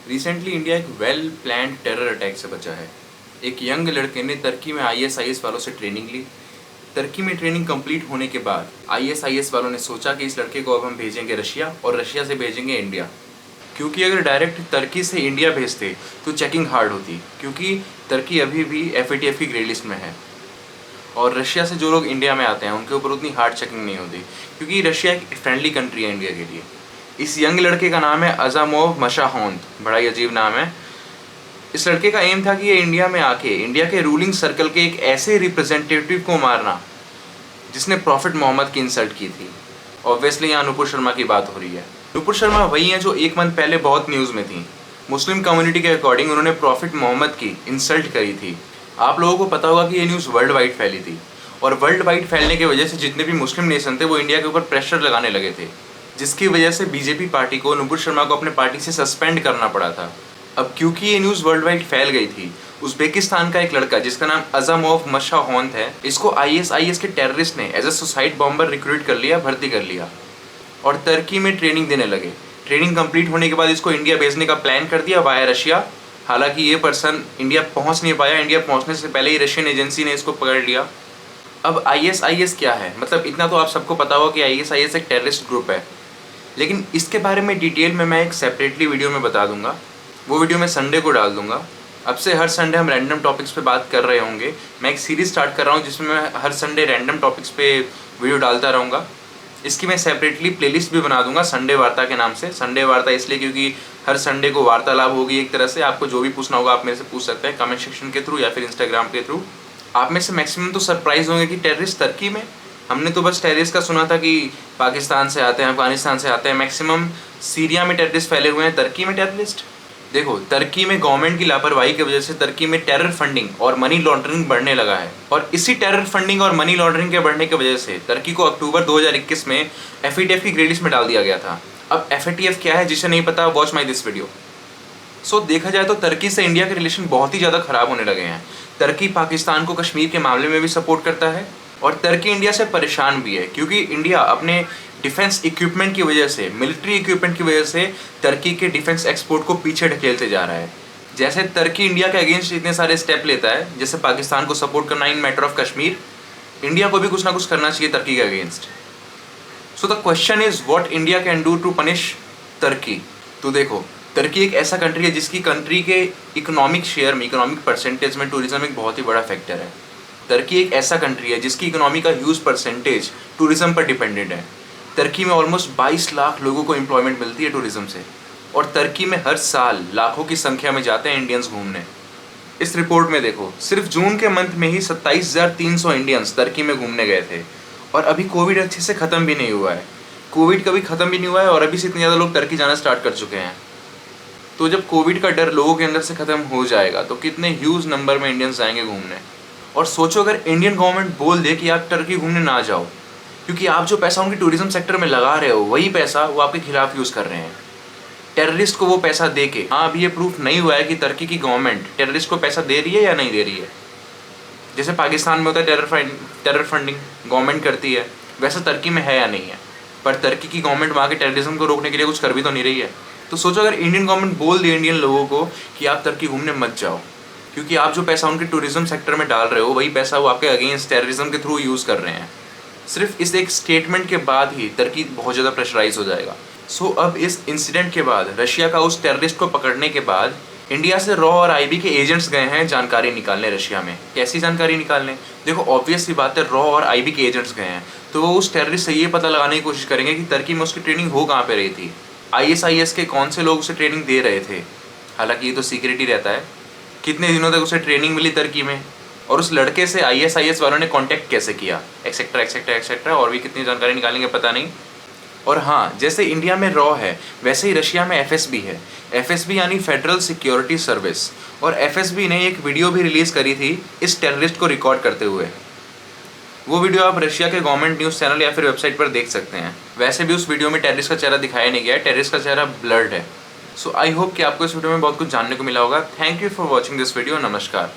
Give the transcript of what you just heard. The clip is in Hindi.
रिसेंटली इंडिया एक वेल प्लान्ड टेरर अटैक से बचा है। एक यंग लड़के ने तुर्की में आईएसआईएस वालों से ट्रेनिंग ली। तुर्की में ट्रेनिंग कंप्लीट होने के बाद आईएसआईएस वालों ने सोचा कि इस लड़के को अब हम भेजेंगे रशिया और रशिया से भेजेंगे इंडिया, क्योंकि अगर डायरेक्ट तुर्की से इंडिया भेजते तो चेकिंग हार्ड होती, क्योंकि तुर्की अभी भी एफएटीएफ की ग्रे लिस्ट में है और रशिया से जो लोग इंडिया में आते हैं उनके ऊपर उतनी हार्ड चेकिंग नहीं होती, क्योंकि रशिया एक फ्रेंडली कंट्री है इंडिया के लिए। इस यंग लड़के का नाम है अज़ामोव मशाहोंद, बड़ा ही अजीब नाम है। इस लड़के का एम था कि ये इंडिया में आके इंडिया के रूलिंग सर्कल के एक ऐसे रिप्रेजेंटेटिव को मारना जिसने प्रॉफिट मोहम्मद की इंसल्ट की थी। ऑब्वियसली यहाँ नुपुर शर्मा की बात हो रही है। नुपुर शर्मा वही हैं जो एक मंथ पहले बहुत न्यूज़ में थी। मुस्लिम कम्युनिटी के अकॉर्डिंग उन्होंने प्रॉफिट मोहम्मद की इंसल्ट करी थी। आप लोगों को पता होगा कि ये न्यूज़ वर्ल्ड वाइड फैली थी और वर्ल्ड वाइड फैलने की वजह से जितने भी मुस्लिम नेशन थे वो इंडिया के ऊपर प्रेशर लगाने लगे थे, जिसकी वजह से बीजेपी पार्टी को नुपुर शर्मा को अपने पार्टी से सस्पेंड करना पड़ा था। अब क्योंकि ये न्यूज़ वर्ल्ड वाइड फैल गई थी, उज़्बेकिस्तान का एक लड़का जिसका नाम अज़ामोव मशाहोंद है, इसको आईएसआईएस के टेररिस्ट ने as a suicide bomber recruit कर लिया, भर्ती कर लिया और तुर्की में ट्रेनिंग देने लगे। ट्रेनिंग कंप्लीट होने के बाद इसको इंडिया भेजने का प्लान कर दिया वाया रशिया। हालांकि ये पर्सन इंडिया पहुंच नहीं पाया, इंडिया पहुंचने से पहले ही रशियन एजेंसी ने इसको पकड़ लिया। अब आईएसआईएस क्या है, मतलब इतना तो आप सबको पता होगा कि आईएसआईएस एक टेररिस्ट ग्रुप है, लेकिन इसके बारे में डिटेल में मैं एक सेपरेटली वीडियो में बता दूंगा। वो वीडियो मैं संडे को डाल दूंगा। अब से हर संडे हम रैंडम टॉपिक्स पे बात कर रहे होंगे। मैं एक सीरीज़ स्टार्ट कर रहा हूँ जिसमें मैं हर संडे रैंडम टॉपिक्स पे वीडियो डालता रहूँगा। इसकी मैं सेपरेटली प्लेलिस्ट भी बना दूंगा संडे वार्ता के नाम से। संडे वार्ता इसलिए क्योंकि हर संडे को वार्तालाप होगी एक तरह से। आपको जो भी पूछना होगा आप मेरे से पूछ सकते हैं कमेंट सेक्शन के थ्रू या फिर इंस्टाग्राम के थ्रू। आप में से मैक्सिमम तो सरप्राइज होंगे कि टेररिस्ट तुर्की में। हमने तो बस टेररिस्ट का सुना था कि पाकिस्तान से आते हैं, अफगानिस्तान से आते हैं, मैक्सिमम सीरिया में टेररिस्ट फैले हुए हैं, तुर्की में टेररिस्ट। देखो, तुर्की में गवर्नमेंट की लापरवाही की वजह से तुर्की में टेरर फंडिंग और मनी लॉन्ड्रिंग बढ़ने लगा है और इसी टेरर फंडिंग और मनी लॉन्ड्रिंग के बढ़ने की वजह से तुर्की को अक्टूबर 2021 में एफएटीएफ की ग्रे लिस्ट में डाल दिया गया था। अब एफएटीएफ क्या है, जिसे नहीं पता, वॉच माई दिस वीडियो। सो देखा जाए तो तुर्की से इंडिया के रिलेशन बहुत ही ज़्यादा खराब होने लगे हैं। तुर्की पाकिस्तान को कश्मीर के मामले में भी सपोर्ट करता है और तुर्की इंडिया से परेशान भी है, क्योंकि इंडिया अपने डिफेंस इक्विपमेंट की वजह से, मिलिट्री इक्विपमेंट की वजह से तुर्की के डिफेंस एक्सपोर्ट को पीछे ढकेलते जा रहा है। जैसे तुर्की इंडिया के अगेंस्ट इतने सारे स्टेप लेता है, जैसे पाकिस्तान को सपोर्ट करना in matter of Kashmir, India को भी कुछ ना कुछ करना चाहिए तुर्की के against. So the question is what India can do to punish तुर्की। तो देखो, तुर्की एक ऐसा कंट्री है जिसकी कंट्री के इकोनॉमिक शेयर में, इकोनॉमिक परसेंटेज में टूरिज्म एक बहुत ही बड़ा फैक्टर है। तुर्की एक ऐसा कंट्री है जिसकी इकोनॉमी का ह्यूज परसेंटेज टूरिज्म पर डिपेंडेंट है। तुर्की में ऑलमोस्ट 22 लाख लोगों को एम्प्लॉयमेंट मिलती है टूरिज्म से और तुर्की में हर साल लाखों की संख्या में जाते हैं इंडियंस घूमने। इस रिपोर्ट में देखो, सिर्फ जून के मंथ में ही 27,300 इंडियंस तुर्की में घूमने गए थे और अभी कोविड अच्छे से ख़त्म भी नहीं हुआ है। कोविड कभी ख़त्म भी नहीं हुआ है और अभी से इतने ज़्यादा लोग तुर्की जाना स्टार्ट कर चुके हैं। तो जब कोविड का डर लोगों के अंदर से ख़त्म हो जाएगा तो कितने ह्यूज नंबर में इंडियंस जाएंगे घूमने। और सोचो, अगर इंडियन गवर्नमेंट बोल दे कि आप तुर्की घूमने ना जाओ, क्योंकि आप जो पैसा उनकी टूरिज्म सेक्टर में लगा रहे हो वही पैसा वो आपके खिलाफ यूज़ कर रहे हैं, टेररिस्ट को वो पैसा दे के। हाँ, अभी ये प्रूफ नहीं हुआ है कि तुर्की की गवर्नमेंट टेररिस्ट को पैसा दे रही है या नहीं दे रही है। जैसे पाकिस्तान में होता है टेरर फंडिंग गवर्नमेंट करती है, वैसा तुर्की में है या नहीं है। पर तुर्की की गवर्नमेंट वहाँ के टेररिज्म को रोकने के लिए कुछ कर भी तो नहीं रही है। तो सोचो, अगर इंडियन गवर्नमेंट बोल दे इंडियन लोगों को कि आप तुर्की घूमने मत जाओ, क्योंकि आप जो पैसा उनके टूरिज्म सेक्टर में डाल रहे हो वही पैसा वो आपके अगेंस्ट टेररिज्म के थ्रू यूज़ कर रहे हैं। सिर्फ इस एक स्टेटमेंट के बाद ही तुर्की बहुत ज़्यादा प्रेशराइज हो जाएगा। सो अब इस इंसिडेंट के बाद, रशिया का उस टेररिस्ट को पकड़ने के बाद, इंडिया से रॉ और आईबी के एजेंट्स गए हैं जानकारी निकालने रशिया में। कैसी जानकारी निकालने? देखो, ऑब्वियस सी बात है, रॉ और आईबी के एजेंट्स गए हैं तो वो उस टेररिस्ट से ये पता लगाने की कोशिश करेंगे कि तुर्की में उसकी ट्रेनिंग हो कहाँ पे रही थी, आईएसआईएस के कौन से लोग उसे ट्रेनिंग दे रहे थे। हालांकि ये तो सीक्रेट ही रहता है, कितने दिनों तक उसे ट्रेनिंग मिली तुर्की में और उस लड़के से आईएसआईएस वालों ने कांटेक्ट कैसे किया, एक्सेट्रा एक्सेट्रा एक्सेट्रा, और भी कितनी जानकारी निकालेंगे पता नहीं। और हाँ, जैसे इंडिया में रॉ है वैसे ही रशिया में एफएसबी है। एफएसबी यानी फेडरल सिक्योरिटी सर्विस, और एफएसबी ने एक वीडियो भी रिलीज़ करी थी इस टेररिस्ट को रिकॉर्ड करते हुए। वो वीडियो आप रशिया के गवर्नमेंट न्यूज़ चैनल या फिर वेबसाइट पर देख सकते हैं। वैसे भी उस वीडियो में टेररिस्ट का चेहरा दिखाया नहीं गया है, टेररिस्ट का चेहरा ब्लर्ड है। सो आई होप कि आपको इस वीडियो में बहुत कुछ जानने को मिला होगा। Thank you for watching this video. नमस्कार।